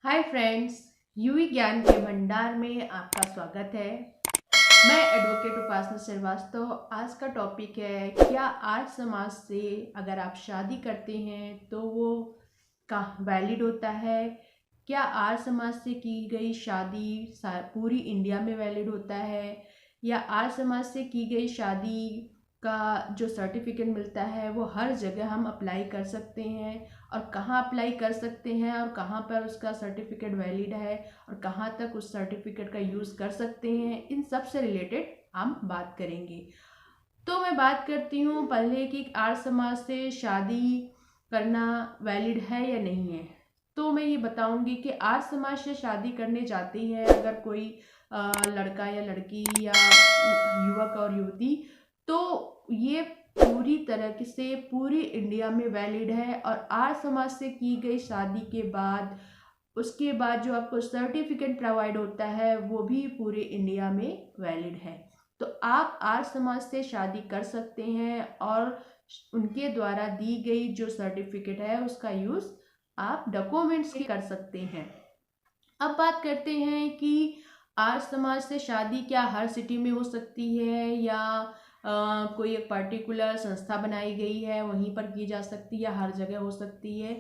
Hi friends, UV ज्ञान के भंडार में आपका स्वागत है। मैं एडवोकेट उपासना श्रीवास्तव। आज का टॉपिक है, क्या आर्य समाज से अगर आप शादी करते हैं तो वो का वैलिड होता है? क्या आर्य समाज से की गई शादी पूरी इंडिया में वैलिड होता है, या आर्य समाज से की गई शादी का जो सर्टिफिकेट मिलता है वो हर जगह हम अप्लाई कर सकते हैं, और कहाँ अप्लाई कर सकते हैं और कहाँ पर उसका सर्टिफिकेट वैलिड है और कहाँ तक उस सर्टिफिकेट का यूज़ कर सकते हैं, इन सब से रिलेटेड हम बात करेंगे। तो मैं बात करती हूँ पहले कि आर्य समाज से शादी करना वैलिड है या नहीं है। तो मैं ये बताऊंगी कि आर्य समाज से शादी करने जाती है अगर कोई लड़का या लड़की या युवक और युवती, तो ये पूरी तरह से पूरी इंडिया में वैलिड है। और आर्य समाज से की गई शादी के बाद उसके बाद जो आपको सर्टिफिकेट प्रोवाइड होता है वो भी पूरे इंडिया में वैलिड है। तो आप आर्य समाज से शादी कर सकते हैं और उनके द्वारा दी गई जो सर्टिफिकेट है उसका यूज़ आप डॉक्यूमेंट्स के कर सकते हैं। अब बात करते हैं कि आर्य समाज से शादी क्या हर सिटी में हो सकती है, या कोई एक पर्टिकुलर संस्था बनाई गई है वहीं पर की जा सकती है, या हर जगह हो सकती है।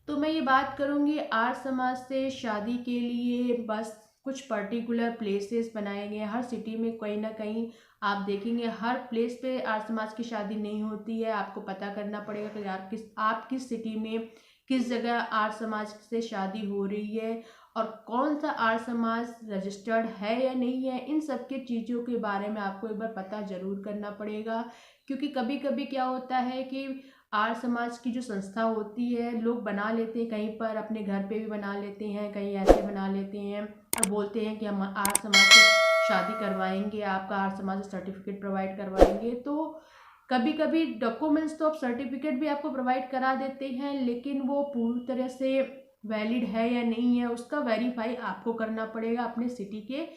तो मैं ये बात करूँगी आर्य समाज से शादी के लिए बस कुछ पर्टिकुलर प्लेसेस बनाए गए हैं। हर सिटी में कहीं ना कहीं आप देखेंगे हर प्लेस पे आर्य समाज की शादी नहीं होती है। आपको पता करना पड़ेगा कि आप किस सिटी में किस जगह आर्य समाज से शादी हो रही है, और कौन सा आर्य समाज रजिस्टर्ड है या नहीं है। इन सब के चीज़ों के बारे में आपको एक बार पता जरूर करना पड़ेगा, क्योंकि कभी कभी क्या होता है कि आर्य समाज की जो संस्था होती है लोग बना लेते हैं, कहीं पर अपने घर पे भी बना लेते हैं, कहीं ऐसे बना लेते हैं और बोलते हैं कि हम आर्य समाज से शादी करवाएंगे, आपका आर्य समाज सर्टिफिकेट प्रोवाइड करवाएंगे। तो कभी कभी डॉक्यूमेंट्स तो आप सर्टिफिकेट भी आपको प्रोवाइड करा देते हैं, लेकिन वो पूरी तरह से वैलिड है या नहीं है उसका वेरीफाई आपको करना पड़ेगा अपने सिटी के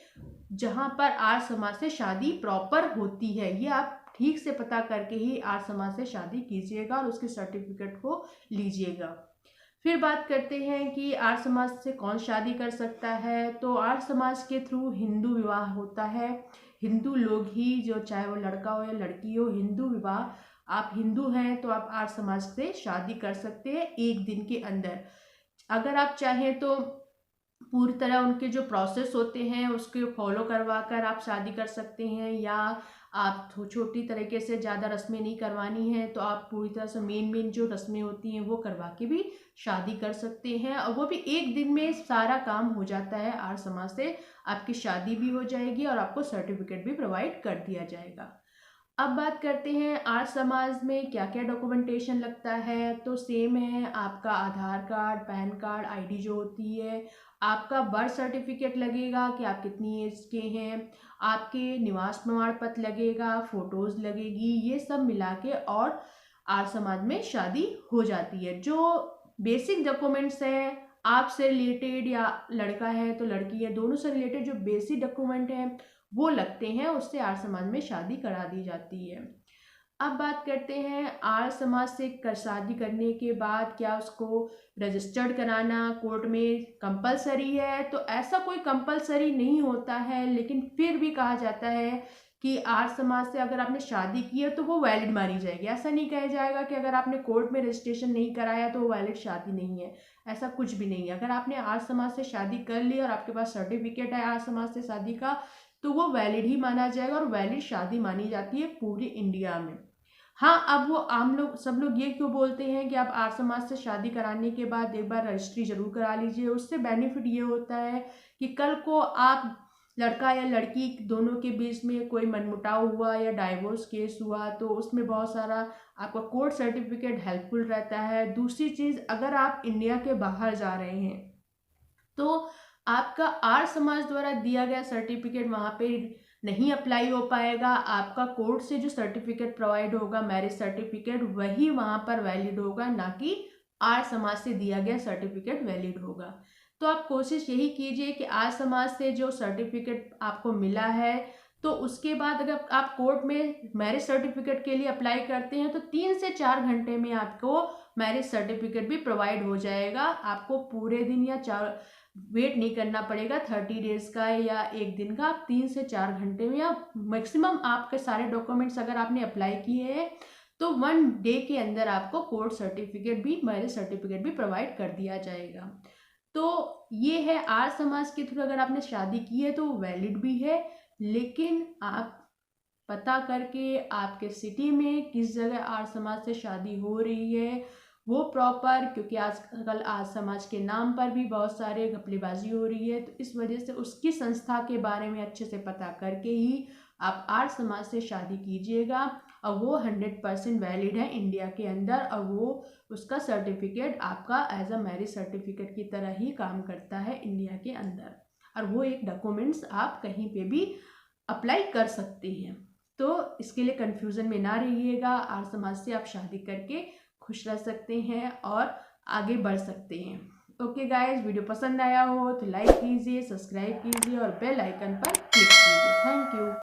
जहाँ पर आर्य समाज से शादी प्रॉपर होती है। ये आप ठीक से पता करके ही आर्य समाज से शादी कीजिएगा और उसके सर्टिफिकेट को लीजिएगा। फिर बात करते हैं कि आर्य समाज से कौन शादी कर सकता है। तो आर्य समाज के थ्रू हिंदू विवाह होता है। हिंदू लोग ही, जो चाहे वो लड़का हो या लड़की हो, हिंदू विवाह, आप हिंदू हैं तो आप आर्य समाज से शादी कर सकते हैं एक दिन के अंदर। अगर आप चाहें तो पूरी तरह उनके जो प्रोसेस होते हैं उसके फॉलो करवा कर आप शादी कर सकते हैं, या आप छोटी तरीके से ज़्यादा रस्में नहीं करवानी है तो आप पूरी तरह से मेन मेन जो रस्में होती हैं वो करवा के भी शादी कर सकते हैं, और वो भी एक दिन में सारा काम हो जाता है। आर्य समाज से आपकी शादी भी हो जाएगी और आपको सर्टिफिकेट भी प्रोवाइड कर दिया जाएगा। अब बात करते हैं आर्य समाज में क्या क्या डॉक्यूमेंटेशन लगता है। तो सेम है, आपका आधार कार्ड, पैन कार्ड, आईडी जो होती है, आपका बर्थ सर्टिफिकेट लगेगा कि आप कितनी एज के हैं, आपके निवास प्रमाण पत्र लगेगा, फोटोज लगेगी, ये सब मिला के और आर्य समाज में शादी हो जाती है। जो बेसिक डॉक्यूमेंट्स हैं आपसे रिलेटेड, या लड़का है तो लड़की है, दोनों से रिलेटेड जो बेसिक डॉक्यूमेंट हैं वो लगते हैं, उससे आर्य समाज में शादी करा दी जाती है। अब बात करते हैं आर्य समाज से शादी करने के बाद क्या उसको रजिस्टर्ड कराना कोर्ट में कंपलसरी है। तो ऐसा कोई कंपलसरी नहीं होता है, लेकिन फिर भी कहा जाता है कि आर्य समाज से अगर आपने शादी की है तो वो वैलिड मानी जाएगी। ऐसा नहीं कहा जाएगा कि अगर आपने कोर्ट में रजिस्ट्रेशन नहीं कराया तो वो वैलिड शादी नहीं है। ऐसा कुछ भी नहीं है। अगर आपने आर्य समाज से शादी कर ली और आपके पास सर्टिफिकेट है आर्य समाज से शादी का, तो वो वैलिड ही माना जाएगा और वैलिड शादी मानी जाती है पूरी इंडिया में। हाँ, अब वो आम लोग सब लोग ये क्यों बोलते हैं कि आप आर्य समाज से शादी कराने के बाद एक बार रजिस्ट्री जरूर करा लीजिए। उससे बेनिफिट ये होता है कि कल को आप लड़का या लड़की दोनों के बीच में कोई मनमुटाव हुआ या डाइवोर्स केस हुआ तो उसमें बहुत सारा आपका कोर्ट सर्टिफिकेट हेल्पफुल रहता है। दूसरी चीज़, अगर आप इंडिया के बाहर जा रहे हैं तो आपका आर्य समाज द्वारा दिया गया सर्टिफिकेट वहाँ पे नहीं अप्लाई हो पाएगा। आपका कोर्ट से जो सर्टिफिकेट प्रोवाइड होगा, मैरिज सर्टिफिकेट, वही वहाँ पर वैलिड होगा, ना कि आर्य समाज से दिया गया सर्टिफिकेट वैलिड होगा। तो आप कोशिश यही कीजिए कि आर्य समाज से जो सर्टिफिकेट आपको मिला है तो उसके बाद अगर आप कोर्ट में मैरिज सर्टिफिकेट के लिए अप्लाई करते हैं तो 3 से 4 घंटे में आपको मैरिज सर्टिफिकेट भी प्रोवाइड हो जाएगा। आपको पूरे दिन या वेट नहीं करना पड़ेगा 30 डेज़ का या एक दिन का। आप 3 से 4 घंटे में या मैक्सिमम आपके सारे डॉक्यूमेंट्स अगर आपने अप्लाई किए हैं तो 1 डे के अंदर आपको कोर्ट सर्टिफिकेट भी, मैरिज सर्टिफिकेट भी प्रोवाइड कर दिया जाएगा। तो ये है आर्य समाज के थ्रू अगर आपने शादी की है तो वैलिड भी है, लेकिन आप पता करके आपके सिटी में किस जगह आर्य समाज से शादी हो रही है वो प्रॉपर, क्योंकि आजकल आर्य समाज के नाम पर भी बहुत सारे घपलेबाजी हो रही है, तो इस वजह से उसकी संस्था के बारे में अच्छे से पता करके ही आप आर्य समाज से शादी कीजिएगा। और वो 100% वैलिड है इंडिया के अंदर, और वो उसका सर्टिफिकेट आपका एज अ मैरिज सर्टिफिकेट की तरह ही काम करता है इंडिया के अंदर, और वो एक डॉक्यूमेंट्स आप कहीं पे भी अप्लाई कर सकते हैं। तो इसके लिए कंफ्यूजन में ना रहिएगा, आर्य समाज से आप शादी करके खुश रह सकते हैं और आगे बढ़ सकते हैं। ओके गाइस, वीडियो पसंद आया हो तो लाइक कीजिए, सब्सक्राइब कीजिए और बेल आइकन पर क्लिक कीजिए। Thank you.